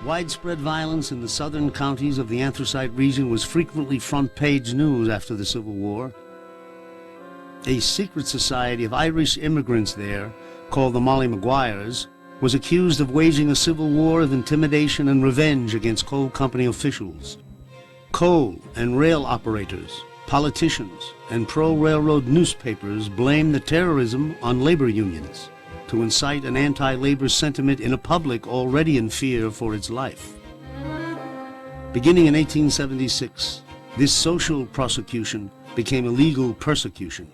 Widespread violence in the southern counties of the anthracite region was frequently front-page news after the Civil War. A secret society of Irish immigrants there, called the Molly Maguires, was accused of waging a civil war of intimidation and revenge against coal company officials. Coal and rail operators, politicians, and pro-railroad newspapers blamed the terrorism on labor unions to incite an anti-labor sentiment in a public already in fear for its life. Beginning in 1876, this social prosecution became a legal persecution.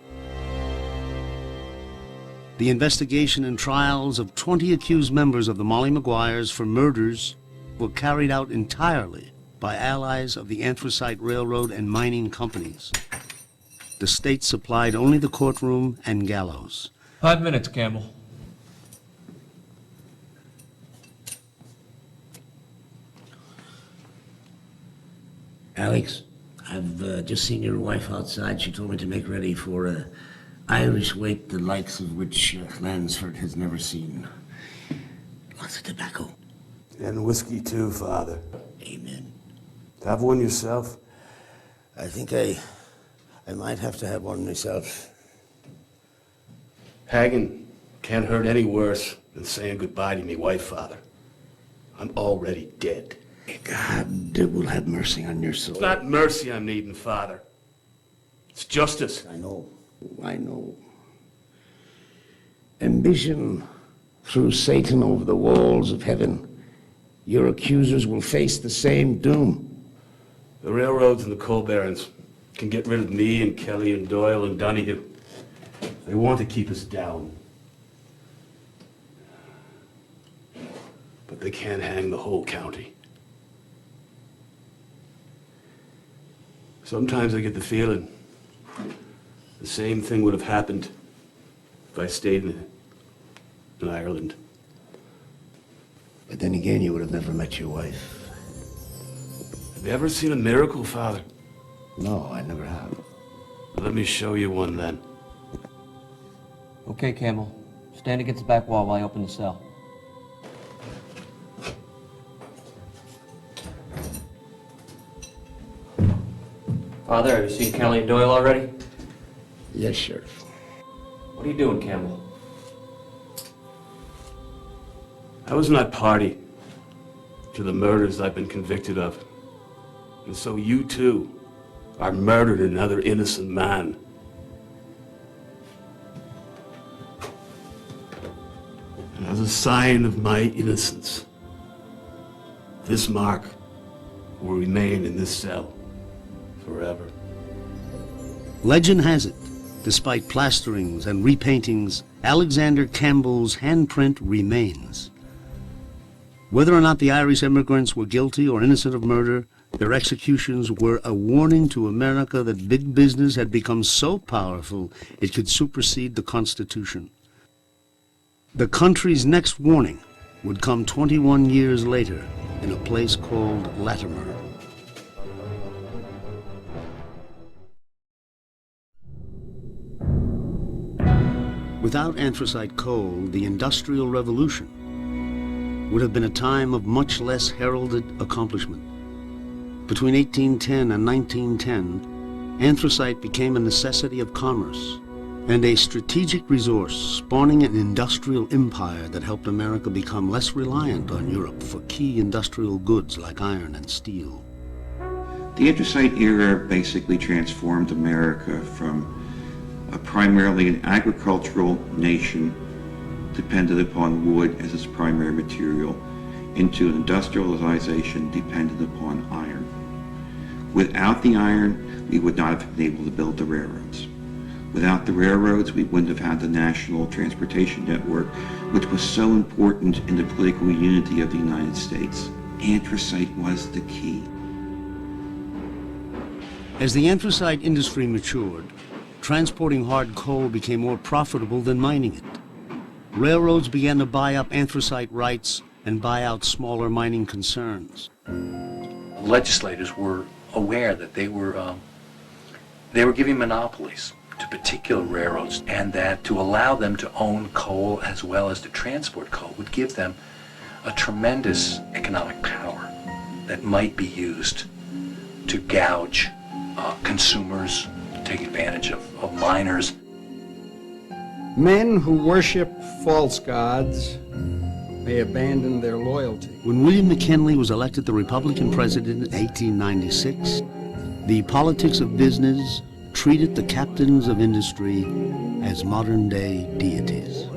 The investigation and trials of 20 accused members of the Molly Maguires for murders were carried out entirely by allies of the Anthracite Railroad and mining companies. The state supplied only the courtroom and gallows. 5 minutes, Campbell. Alex, I've just seen your wife outside. She told me to make ready for a Irish wake, the likes of which Lansford has never seen. Lots of tobacco. And whiskey too, Father. Amen. Have one yourself? I think I might have to have one myself. Hagen can't hurt any worse than saying goodbye to me wife, Father. I'm already dead. God will have mercy on your soul. It's not mercy I'm needing, Father. It's justice. I know. Ambition threw Satan over the walls of heaven. Your accusers will face the same doom. The railroads and the coal barons can get rid of me and Kelly and Doyle and Donahue. They want to keep us down. But they can't hang the whole county. Sometimes I get the feeling the same thing would have happened if I stayed in Ireland. But then again, you would have never met your wife. Have you ever seen a miracle, Father? No, I never have. Let me show you one then. Okay, Campbell. Stand against the back wall while I open the cell. Father, have you seen Kelly and Doyle already? Yes, Sheriff. What are you doing, Campbell? I was not party to the murders I've been convicted of. And so you too are murdered another innocent man. And as a sign of my innocence, this mark will remain in this cell forever. Legend has it, despite plasterings and repaintings, Alexander Campbell's handprint remains. Whether or not the Irish immigrants were guilty or innocent of murder, their executions were a warning to America that big business had become so powerful it could supersede the Constitution. The country's next warning would come 21 years later in a place called Latimer. Without anthracite coal, the Industrial Revolution would have been a time of much less heralded accomplishment. Between 1810 and 1910, anthracite became a necessity of commerce and a strategic resource, spawning an industrial empire that helped America become less reliant on Europe for key industrial goods like iron and steel. The anthracite era basically transformed America from primarily an agricultural nation dependent upon wood as its primary material into an industrialization dependent upon iron. Without the iron, we would not have been able to build the railroads. Without the railroads, we wouldn't have had the national transportation network, which was so important in the political unity of the United States. Anthracite was the key. As the anthracite industry matured, transporting hard coal became more profitable than mining it. Railroads began to buy up anthracite rights and buy out smaller mining concerns. Legislators were aware that they were giving monopolies to particular railroads, and that to allow them to own coal as well as to transport coal would give them a tremendous economic power that might be used to gouge consumers, take advantage of miners. Men who worship false gods may abandon their loyalty. When William McKinley was elected the Republican president in 1896, the politics of business treated the captains of industry as modern-day deities.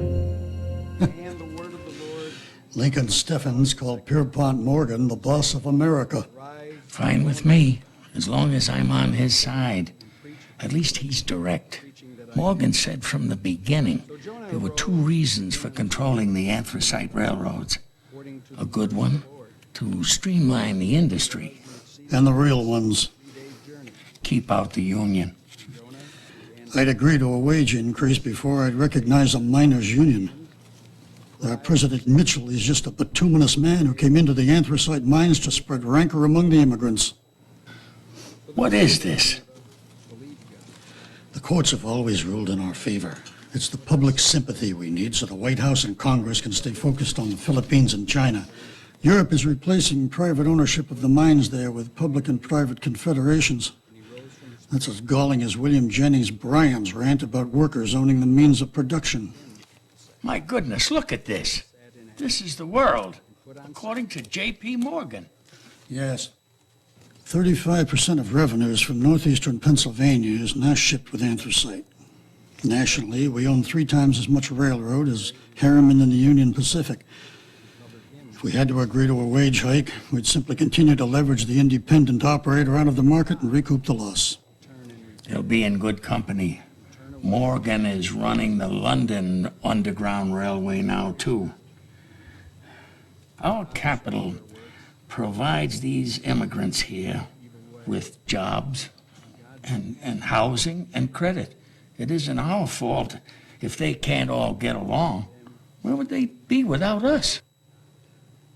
Lincoln Steffens called Pierpont Morgan the boss of America. Fine with me, as long as I'm on his side. At least he's direct. Morgan said from the beginning there were two reasons for controlling the anthracite railroads. A good one, to streamline the industry. And the real ones. Keep out the union. I'd agree to a wage increase before I'd recognize a miners' union. President Mitchell is just a bituminous man who came into the anthracite mines to spread rancor among the immigrants. What is this? The courts have always ruled in our favor. It's the public sympathy we need so the White House and Congress can stay focused on the Philippines and China. Europe is replacing private ownership of the mines there with public and private confederations. That's as galling as William Jennings Bryan's rant about workers owning the means of production. My goodness, look at this. This is the world, according to J.P. Morgan. Yes. 35% of revenues from northeastern Pennsylvania is now shipped with anthracite. Nationally, we own 3 times as much railroad as Harriman and the Union Pacific. If we had to agree to a wage hike, we'd simply continue to leverage the independent operator out of the market and recoup the loss. He'll be in good company. Morgan is running the London Underground Railway now, too. Our capital provides these immigrants here with jobs and housing and credit. It isn't our fault if they can't all get along. Where would they be without us?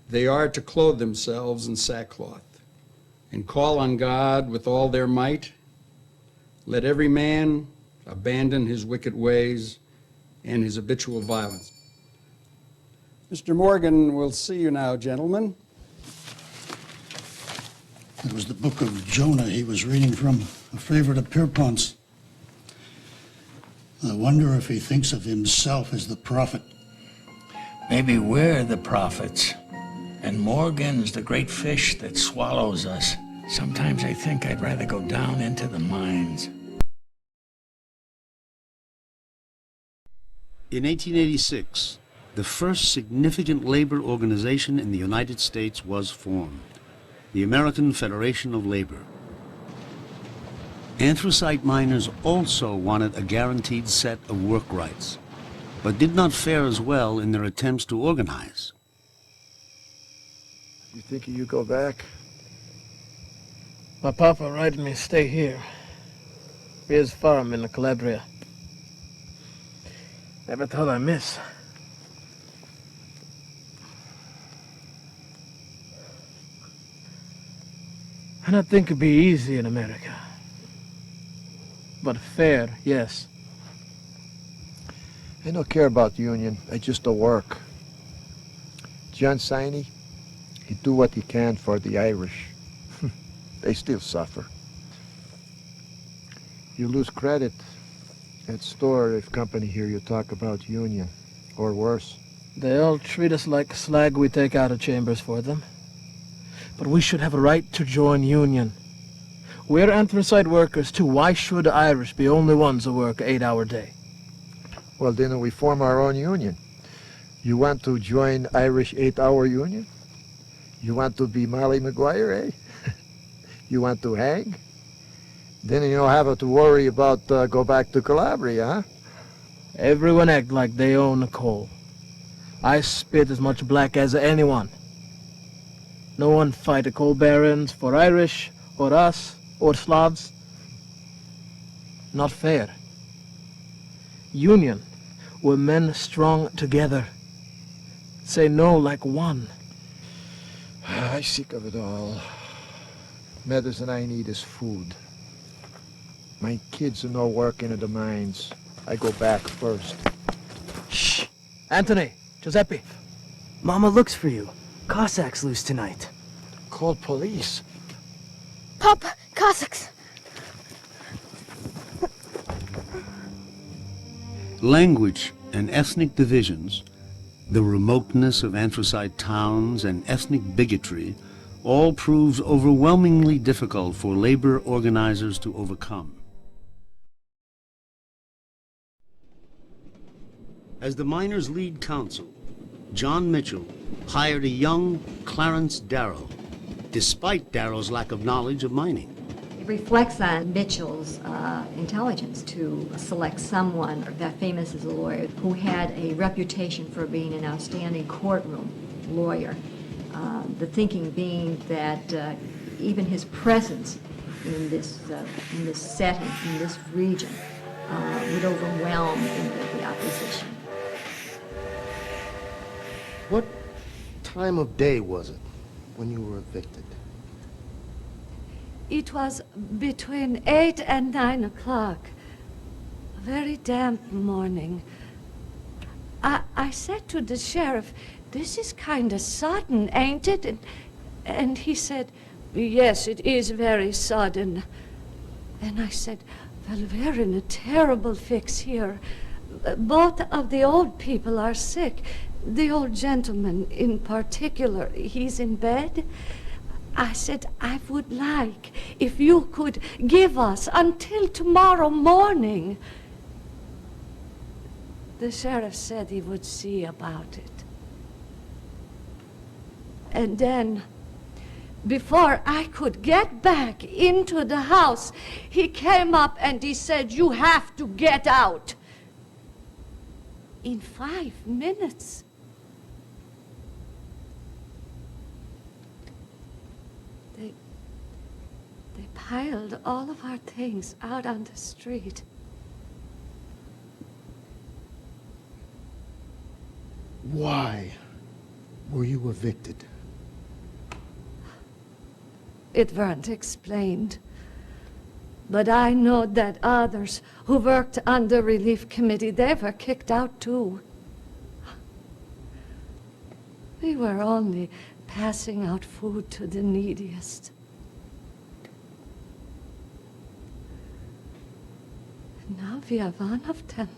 They are to clothe themselves in sackcloth and call on God with all their might. Let every man abandon his wicked ways and his habitual violence. Mr. Morgan, we'll see you now, gentlemen. It was the book of Jonah he was reading from, a favorite of Pierpont's. I wonder if he thinks of himself as the prophet. Maybe we're the prophets, and Morgan's the great fish that swallows us. Sometimes I think I'd rather go down into the mines. In 1886, the first significant labor organization in the United States was formed, the American Federation of Labor. Anthracite miners also wanted a guaranteed set of work rights, but did not fare as well in their attempts to organize. You think you go back? My papa wanted me to stay here. His farm in Calabria. Never thought I'd miss. I don't think it'd be easy in America. But fair, yes. I don't care about the union. I just don't work. John Siney, he do what he can for the Irish. They still suffer. You lose credit at store if company hear you talk about union, or worse. They all treat us like slag we take out of chambers for them. But we should have a right to join union. We're anthracite workers too. Why should Irish be only ones who work an 8-hour day? Well, then we form our own union. You want to join Irish 8-hour union? You want to be Molly McGuire, eh? You want to hang? Then you don't have to worry about go back to Calabria, huh? Everyone act like they own a coal. I spit as much black as anyone. No one fight the coal barons for Irish, or us, or Slavs. Not fair. Union, we're men strong together. Say no like one. I sick of it all. Medicine I need is food. My kids are no working at the mines. I go back first. Shh! Anthony, Giuseppe, Mama looks for you. Cossacks loose tonight. Call police. Papa, Cossacks! Language and ethnic divisions, the remoteness of anthracite towns, and ethnic bigotry all proved overwhelmingly difficult for labor organizers to overcome. As the miners' lead counsel, John Mitchell hired a young Clarence Darrow, despite Darrow's lack of knowledge of mining. It reflects on Mitchell's intelligence to select someone that famous as a lawyer who had a reputation for being an outstanding courtroom lawyer. The thinking being that even his presence in this setting, in this region, would overwhelm the opposition. What time of day was it when you were evicted? It was between 8 and 9 o'clock. A very damp morning. I said to the sheriff, "This is kind of sudden, ain't it?" And he said, "Yes, it is very sudden." And I said, "Well, we're in a terrible fix here. Both of the old people are sick. The old gentleman in particular, he's in bed." I said, "I would like if you could give us until tomorrow morning." The sheriff said he would see about it. And then, before I could get back into the house, he came up and he said, "You have to get out." In 5 minutes. They piled all of our things out on the street. Why were you evicted? It weren't explained. But I know that others who worked on the relief committee, they were kicked out too. We were only passing out food to the neediest. Now we are one of them.